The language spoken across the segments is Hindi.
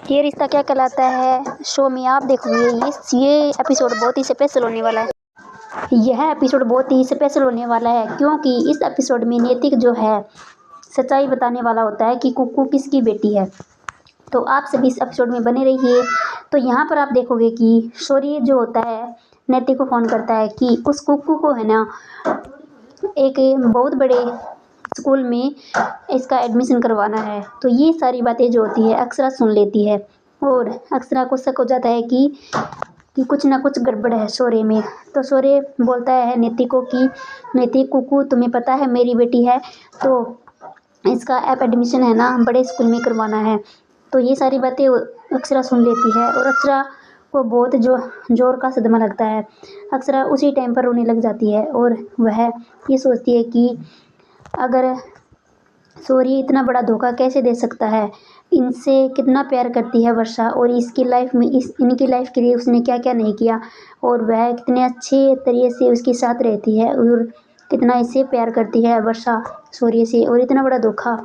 ये रिश्ता क्या कहलाता है शो में आप देखोगे। ये एपिसोड बहुत ही स्पेशल होने वाला है। यह एपिसोड बहुत ही स्पेशल होने वाला है क्योंकि इस एपिसोड में नैतिक जो है सच्चाई बताने वाला होता है कि कुक्कू किसकी बेटी है। तो आप सभी इस एपिसोड में बने रहिए। तो यहाँ पर आप देखोगे कि शौर्य जो होता है नैतिक को फ़ोन करता है कि उस कुक्कू को है ना एक बहुत बड़े स्कूल में इसका एडमिशन करवाना है। तो ये सारी बातें जो होती है अक्षरा सुन लेती है और अक्षरा को शक हो जाता है कि कुछ ना कुछ गड़बड़ है शौर्य में। तो शौर्य बोलता है नीति को कि नीति कुक्कू तुम्हें पता है मेरी बेटी है तो इसका ऐप एडमिशन है ना बड़े स्कूल में करवाना है। तो ये सारी बातें अक्षरा सुन लेती है और अक्षरा को बहुत जोर का सदमा लगता है। अक्षरा उसी टाइम पर रोने लग जाती है और वह ये सोचती है कि अगर शौर्य इतना बड़ा धोखा कैसे दे सकता है। इनसे कितना प्यार करती है वर्षा और इसकी लाइफ में इनकी लाइफ के लिए उसने क्या क्या नहीं किया और वह कितने अच्छे तरीके से उसके साथ रहती है और कितना इससे प्यार करती है वर्षा शौर्य से। और इतना बड़ा धोखा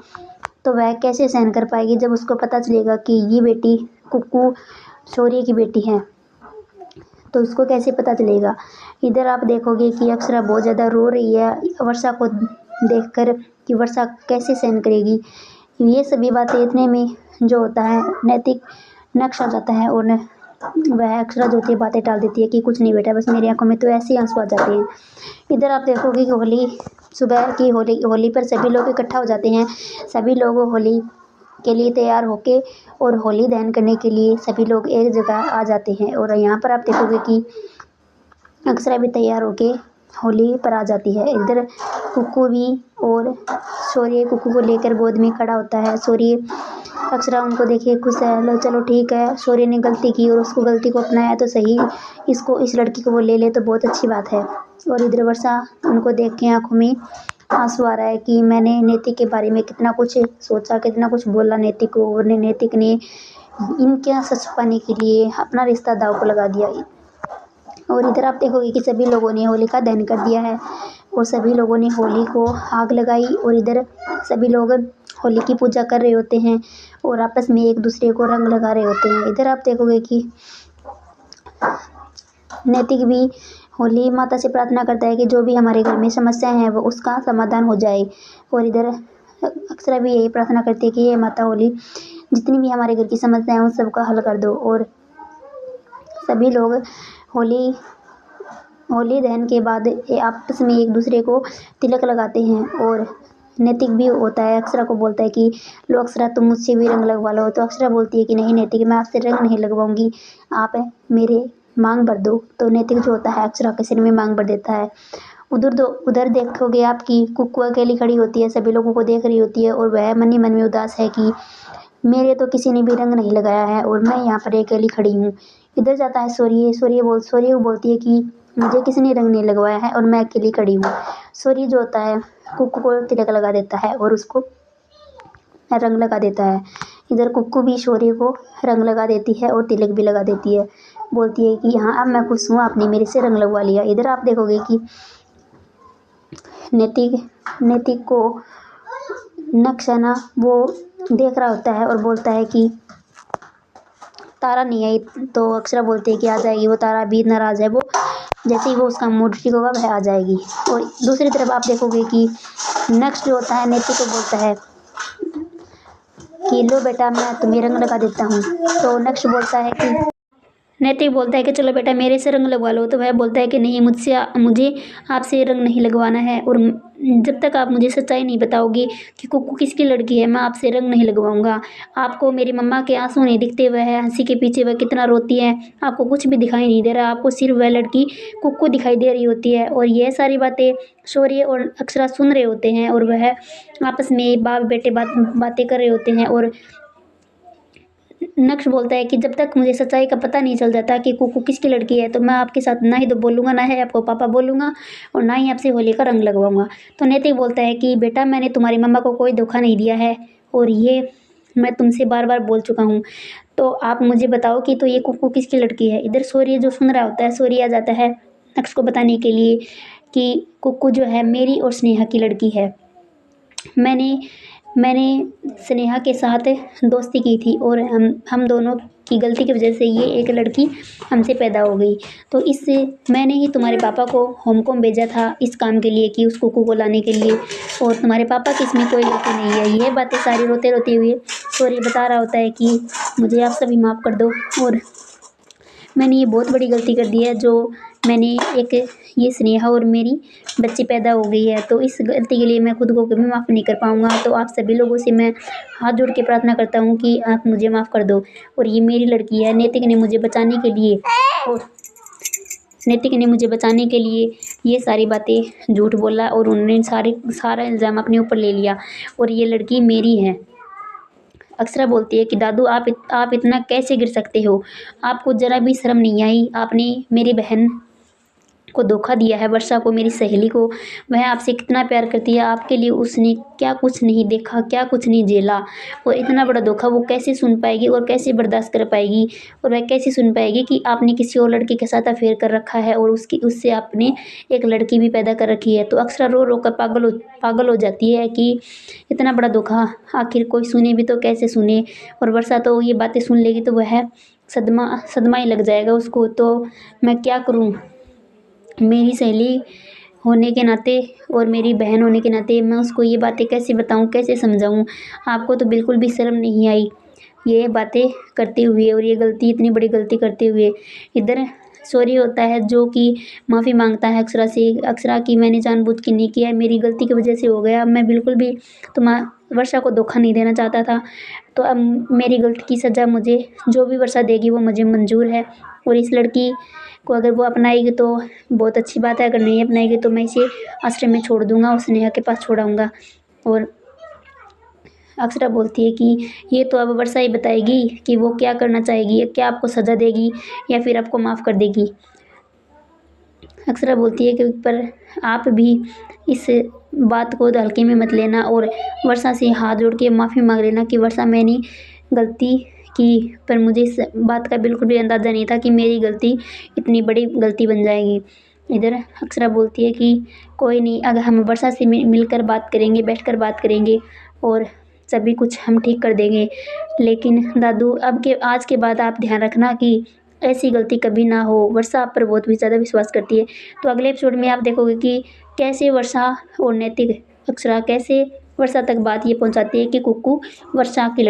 तो वह कैसे सहन कर पाएगी जब उसको पता चलेगा कि ये बेटी कुक्कू शौर्य की बेटी है। तो उसको कैसे पता चलेगा। इधर आप देखोगे कि अक्षरा बहुत ज़्यादा रो रही है वर्षा को देखकर कि वर्षा कैसे सहन करेगी। ये सभी बातें इतने में जो होता है नैतिक नक्श आ जाता है और वह अक्षरा जो होती है बातें टाल देती है कि कुछ नहीं बेटा बस मेरी आंखों में तो ऐसे ही आंसू आ जाते हैं। इधर आप देखोगे कि होली सुबह की होली पर सभी लोग इकट्ठा हो जाते हैं। सभी लोग होली के लिए तैयार होके और होली दहन करने के लिए सभी लोग एक जगह आ जाते हैं। और यहाँ पर आप देखोगे कि अक्षरा भी तैयार होके होली पर आ जाती है। इधर कुक्कू भी और शौर्य कुक्कू को लेकर गोद में खड़ा होता है। शौर्य अक्षरा उनको देखे खुश है। लो चलो ठीक है शौर्य ने गलती की और उसको गलती को अपनाया तो सही, इसको इस लड़की को वो ले ले तो बहुत अच्छी बात है। और इधर वर्षा उनको देख के आंखों में आंसू आ रहा है कि मैंने नैतिक के बारे में कितना कुछ सोचा कितना कुछ बोला नैतिक को और नैतिक ने इनके सच पाने के लिए अपना रिश्ता दांव को लगा दिया। और इधर आप देखोगे कि सभी लोगों ने होली का दहन कर दिया है और सभी लोगों ने होली को आग लगाई और इधर सभी लोग होली की पूजा कर रहे होते हैं और आपस में एक दूसरे को रंग लगा रहे होते हैं। इधर आप देखोगे कि नैतिक भी होली माता से प्रार्थना करता है कि जो भी हमारे घर में समस्याएं हैं वो उसका समाधान हो जाए। और इधर अक्षरा भी यही प्रार्थना करती है कि ये माता होली जितनी भी हमारे घर की समस्याएं हैं उन सबका हल कर दो। और सभी लोग होली दहन के बाद आपस में एक दूसरे को तिलक लगाते हैं। और नैतिक भी होता है अक्षरा को बोलता है कि लो अक्षरा तुम मुझसे भी रंग लगवा लो। तो अक्षरा बोलती है कि नहीं नैतिक मैं आपसे रंग नहीं लगवाऊंगी, आप मेरे मांग भर दो। तो नैतिक जो होता है अक्षरा के सिर में मांग भर देता है। उधर देखोगे आप कि कुक्कू अकेली खड़ी होती है सभी लोगों को देख रही होती है और वह मन ही मन में उदास है कि मेरे तो किसी ने भी रंग नहीं लगाया है और मैं यहाँ पर अकेली खड़ी हूँ। इधर जाता है शौर्य को बोलती है कि मुझे किसी ने रंग नहीं लगवाया है और मैं अकेली खड़ी हूँ। शौर्य जो होता है कुक्कू को तिलक लगा देता है और उसको रंग लगा देता है। इधर कुक्कू भी शौर्य को रंग लगा देती है और तिलक भी लगा देती है। बोलती है कि हाँ अब मैं खुश हूँ आपने मेरे से रंग लगवा लिया। इधर आप देखोगे कि नैतिक को नक्श है ना वो देख रहा होता है और बोलता है कि तारा नहीं आई। तो अक्षरा बोलती है कि आ जाएगी वो तारा भी नाराज़ है वो जैसे ही वो उसका मूड ठीक होगा वह आ जाएगी। और दूसरी तरफ आप देखोगे कि नक्श जो होता है नैतिक को बोलता है कि लो बेटा मैं तुम्हें रंग लगा देता हूँ। तो नक्श बोलता है कि नैतिक बोलता है कि चलो बेटा मेरे से रंग लगवा लो। तो वह बोलता है कि नहीं मुझे आपसे रंग नहीं लगवाना है और जब तक आप मुझे सच्चाई नहीं बताओगी कि कुक्कू किसकी लड़की है मैं आपसे रंग नहीं लगवाऊंगा। आपको मेरी मम्मा के आंसू नहीं दिखते, वह हंसी के पीछे वह कितना रोती है आपको कुछ भी दिखाई नहीं दे रहा, आपको सिर्फ वह लड़की कुक्कू दिखाई दे रही होती है। और यह सारी बातें शौर्य और अक्षरा सुन रहे होते हैं और वह आपस में बाप बेटे बातें कर रहे होते हैं। और नक्श बोलता है कि जब तक मुझे सच्चाई का पता नहीं चल जाता कि कुक्कू किसकी लड़की है तो मैं आपके साथ ना ही तो बोलूँगा ना ही आपको पापा बोलूँगा और ना ही आपसे होली का रंग लगवाऊंगा। तो नैतिक बोलता है कि बेटा मैंने तुम्हारी मम्मा को कोई धोखा नहीं दिया है और ये मैं तुमसे बार बार बोल चुका हूँ। तो आप मुझे बताओ कि तो ये कुक्कू किसकी लड़की है। इधर शौर्य जो सुन रहा होता है शौर्य आ जाता है नक्श को बताने के लिए कि कुक्कू जो है मेरी और स्नेहा की लड़की है। मैंने स्नेहा के साथ दोस्ती की थी और हम दोनों की गलती की वजह से ये एक लड़की हमसे पैदा हो गई। तो इससे मैंने ही तुम्हारे पापा को होमकॉम भेजा था इस काम के लिए कि उस कुकू को लाने के लिए, और तुम्हारे पापा की इसमें कोई गलती नहीं है। ये बातें सारी रोते रोते हुए सॉरी बता रहा होता है कि मुझे आप सभी माफ़ कर दो, और मैंने ये बहुत बड़ी गलती कर दी है जो मैंने एक ये स्नेहा और मेरी बच्ची पैदा हो गई है। तो इस गलती के लिए मैं खुद को कभी माफ़ नहीं कर पाऊँगा। तो आप सभी लोगों से मैं हाथ जोड़ के प्रार्थना करता हूँ कि आप मुझे माफ़ कर दो। और ये मेरी लड़की है, नैतिक ने मुझे बचाने के लिए ये सारी बातें झूठ बोला और उन्होंने सारा इल्ज़ाम अपने ऊपर ले लिया, और ये लड़की मेरी है। अक्षरा बोलती है कि दादू आप इतना कैसे गिर सकते हो, आपको ज़रा भी शर्म नहीं आई। आपने मेरी बहन को धोखा दिया है, वर्षा को, मेरी सहेली को। वह आपसे कितना प्यार करती है, आपके लिए उसने क्या कुछ नहीं देखा, क्या कुछ नहीं झेला, और इतना बड़ा धोखा वो कैसे सुन पाएगी और कैसे बर्दाश्त कर पाएगी, और वह कैसे सुन पाएगी कि आपने किसी और लड़के के साथ अफेयर कर रखा है और उससे आपने एक लड़की भी पैदा कर रखी है। तो अक्षरा रो रो कर पागल हो जाती है कि इतना बड़ा धोखा आखिर कोई सुने भी तो कैसे सुने। और वर्षा तो ये बातें सुन लेगी तो वह सदमा ही लग जाएगा उसको। तो मैं क्या करूँ, मेरी सहेली होने के नाते और मेरी बहन होने के नाते मैं उसको ये बातें कैसे बताऊँ, कैसे समझाऊँ। आपको तो बिल्कुल भी शर्म नहीं आई ये बातें करते हुए, और ये गलती, इतनी बड़ी गलती करते हुए। इधर सॉरी होता है जो कि माफ़ी मांगता है अक्षरा की मैंने जानबूझ के नहीं किया है, मेरी गलती की वजह से हो गया। मैं बिल्कुल भी वर्षा को धोखा नहीं देना चाहता था। तो अब मेरी गलती की सज़ा मुझे जो भी वर्षा देगी वो मुझे मंजूर है। और इस लड़की को अगर वो अपनाएगी तो बहुत अच्छी बात है, अगर नहीं अपनाएगी तो मैं इसे आश्रम में छोड़ दूँगा और स्नेहा के पास छोड़ाऊँगा। और अक्षरा बोलती है कि ये तो अब वर्षा ही बताएगी कि वो क्या करना चाहेगी, क्या आपको सज़ा देगी या फिर आपको माफ़ कर देगी। अक्षरा बोलती है कि पर आप भी इस बात को हल्के में मत लेना और वर्षा से हाथ जोड़ के माफ़ी मांग लेना कि वर्षा मैंने गलती की, पर मुझे इस बात का बिल्कुल भी अंदाज़ा नहीं था कि मेरी गलती इतनी बड़ी गलती बन जाएगी। इधर अक्षरा बोलती है कि कोई नहीं, अगर हम वर्षा से मिलकर बात करेंगे, बैठकर बात करेंगे और सभी कुछ हम ठीक कर देंगे। लेकिन दादू आज के बाद आप ध्यान रखना कि ऐसी गलती कभी ना हो। वर्षा आप पर बहुत भी ज़्यादा विश्वास करती है। तो अगले एपिसोड में आप देखोगे कि कैसे वर्षा और नैतिक अक्षरा कैसे वर्षा तक बात ये पहुंचाती है कि कुक्कू वर्षा की लड़की